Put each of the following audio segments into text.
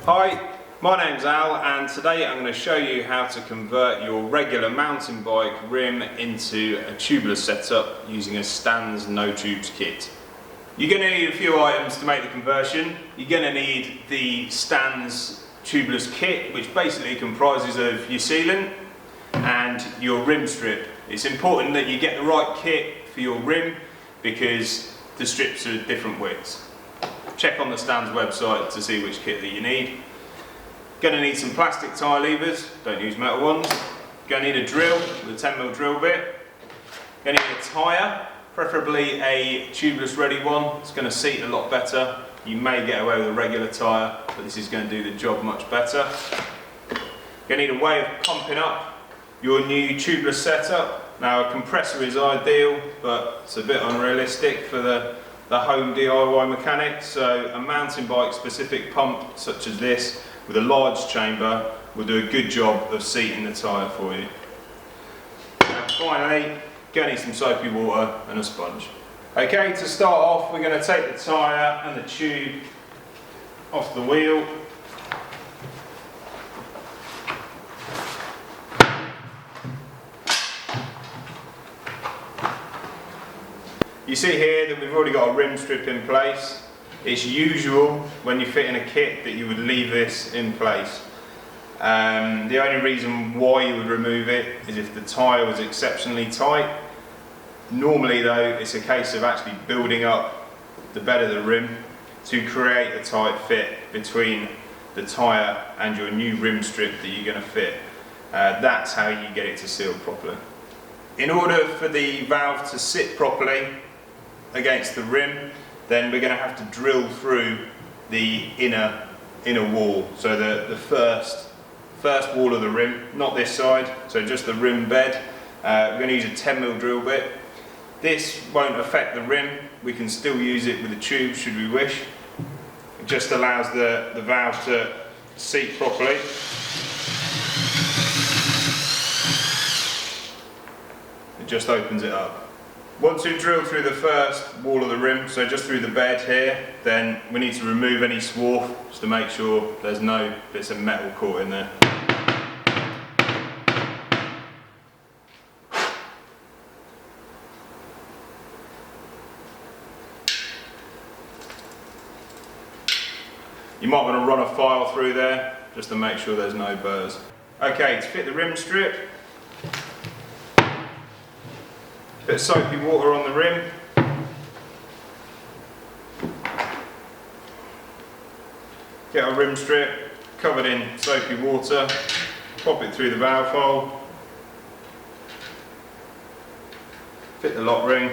Hi, my name's Al and today I'm going to show you how to convert your regular mountain bike rim into a tubeless setup using a Stan's no tubes kit. You're going to need a few items to make the conversion. You're going to need the Stan's tubeless kit, which basically comprises of your sealant and your rim strip. It's important that you get the right kit for your rim because the strips are different widths. Check on the Stan's website to see which kit that you need. Going to need some plastic tyre levers, don't use metal ones. Going to need a drill with a 10mm drill bit. Going to need a tyre, preferably a tubeless ready one. It's going to seat a lot better. You may get away with a regular tyre, but this is going to do the job much better. Going to need a way of pumping up your new tubeless setup. Now a compressor is ideal, but it's a bit unrealistic for the home DIY mechanic, so a mountain bike specific pump such as this with a large chamber will do a good job of seating the tyre for you. And finally, going to need some soapy water and a sponge. Okay, to start off we're going to take the tyre and the tube off the wheel. You see here that we've already got a rim strip in place. It's usual when you fit in a kit that you would leave this in place. The only reason why you would remove it is if the tyre was exceptionally tight. Normally though, it's a case of actually building up the bed of the rim to create a tight fit between the tyre and your new rim strip that you're going to fit. That's how you get it to seal properly. In order for the valve to sit properly against the rim, then we're going to have to drill through the inner wall. So the first wall of the rim, not this side, so just the rim bed. We're going to use a 10mm drill bit. This won't affect the rim. We can still use it with a tube should we wish. It just allows the valve to seat properly. It just opens it up. Once we've drilled through the first wall of the rim, so just through the bed here, then we need to remove any swarf just to make sure there's no bits of metal caught in there. You might want to run a file through there just to make sure there's no burrs. Okay, to fit the rim strip, bit of soapy water on the rim. Get our rim strip covered in soapy water, pop it through the valve hole, fit the lock ring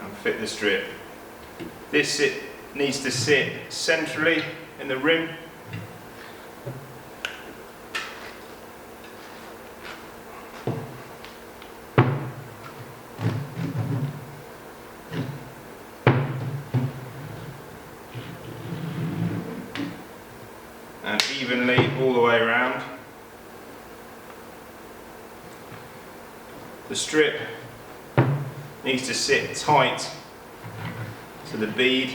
and fit the strip. This needs to sit centrally in the rim. And evenly all the way around. The strip needs to sit tight to the bead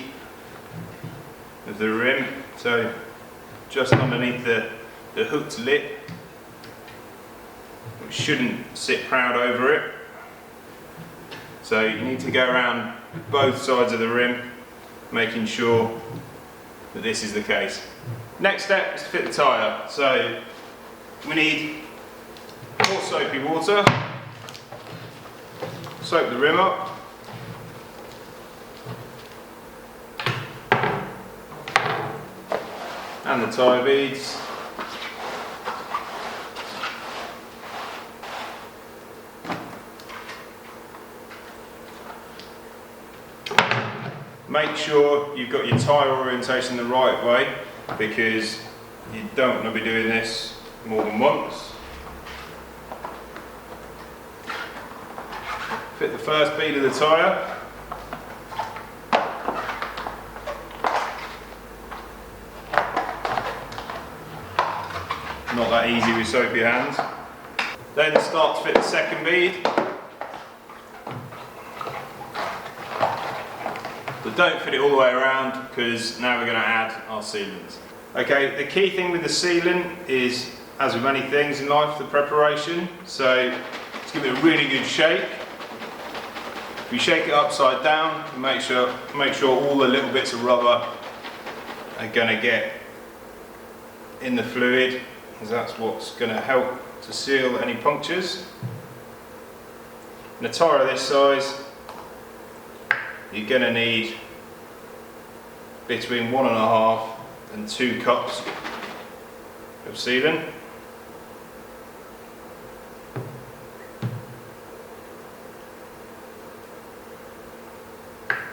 of the rim, so just underneath the hooked lip, which shouldn't sit proud over it. So you need to go around both sides of the rim, making sure that this is the case. Next step is to fit the tyre. So we need more soapy water, soap the rim up, and the tyre beads. Make sure you've got your tyre orientation the right way, because you don't want to be doing this more than once. Fit the first bead of the tyre. Not that easy with soapy hands. Then start to fit the second bead. The but don't fit it all the way around because now we're going to add our sealant. Okay, the key thing with the sealant is, as with many things in life, the preparation. So let's give it a really good shake. If you shake it upside down, make sure all the little bits of rubber are going to get in the fluid, because that's what's going to help to seal any punctures. In a tyre of this size, you're going to need between 1.5 and 2 cups of sealant.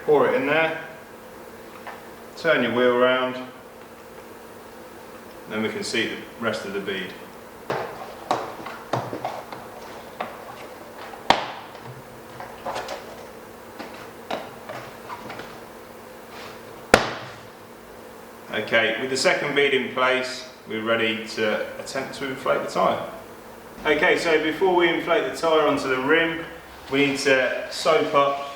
Pour it in there, turn your wheel around, then we can see the rest of the bead. Okay, with the second bead in place, we're ready to attempt to inflate the tyre. Okay, so before we inflate the tyre onto the rim, we need to soap up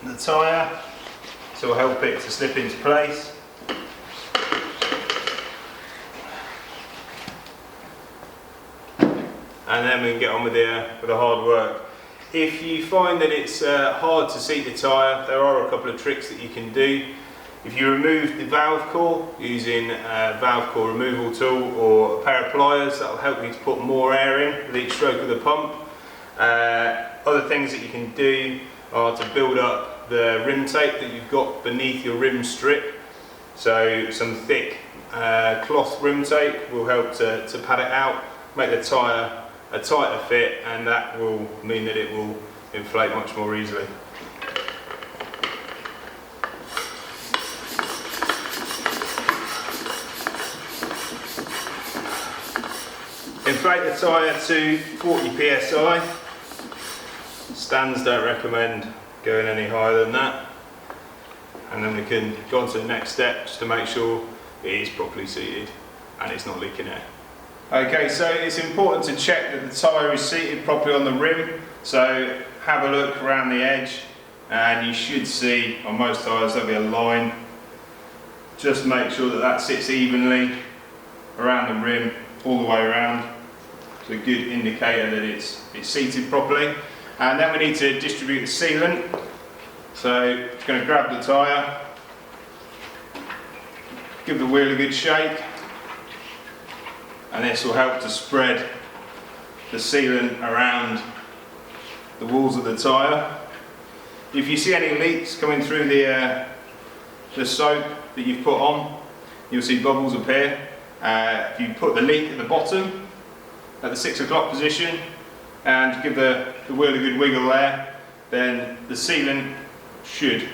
the tyre, so it'll help it to slip into place. And then we can get on with the hard work. If you find that it's hard to seat the tyre, there are a couple of tricks that you can do. If you remove the valve core using a valve core removal tool or a pair of pliers, that will help you to put more air in with each stroke of the pump. Other things that you can do are to build up the rim tape that you've got beneath your rim strip. So some thick cloth rim tape will help to pad it out, make the tyre a tighter fit, and that will mean that it will inflate much more easily. Inflate the tyre to 40 psi. Stands don't recommend going any higher than that. And then we can go on to the next step just to make sure it is properly seated and it's not leaking air. Okay, so it's important to check that the tyre is seated properly on the rim. So have a look around the edge and you should see on most tyres there'll be a line. Just make sure that that sits evenly around the rim all the way around. It's a good indicator that it's seated properly. And then we need to distribute the sealant. So just going to grab the tyre, give the wheel a good shake, and this will help to spread the sealant around the walls of the tyre. If you see any leaks coming through the soap that you've put on, you'll see bubbles appear. If you put the leak at the bottom, at the 6 o'clock position, and give the wheel a good wiggle there, then the sealant should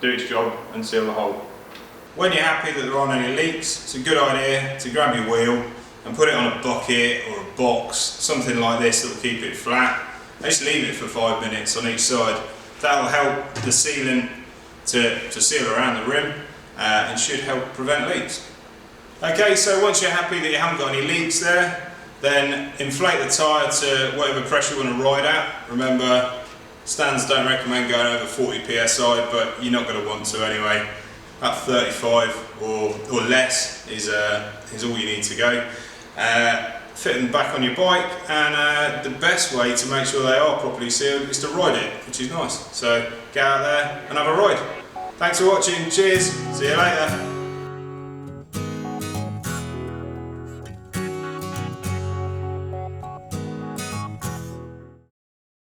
do its job and seal the hole. When you're happy that there aren't any leaks, it's a good idea to grab your wheel and put it on a bucket or a box, something like this that will keep it flat. Just leave it for 5 minutes on each side. That will help the sealant to seal around the rim and should help prevent leaks. Okay, so once you're happy that you haven't got any leaks there, then inflate the tyre to whatever pressure you want to ride at. Remember, stands don't recommend going over 40 psi, but you're not going to want to anyway. At 35 or less is all you need to go. Fit them back on your bike, and the best way to make sure they are properly sealed is to ride it, which is nice. So get out there and have a ride. Thanks for watching, cheers, see you later.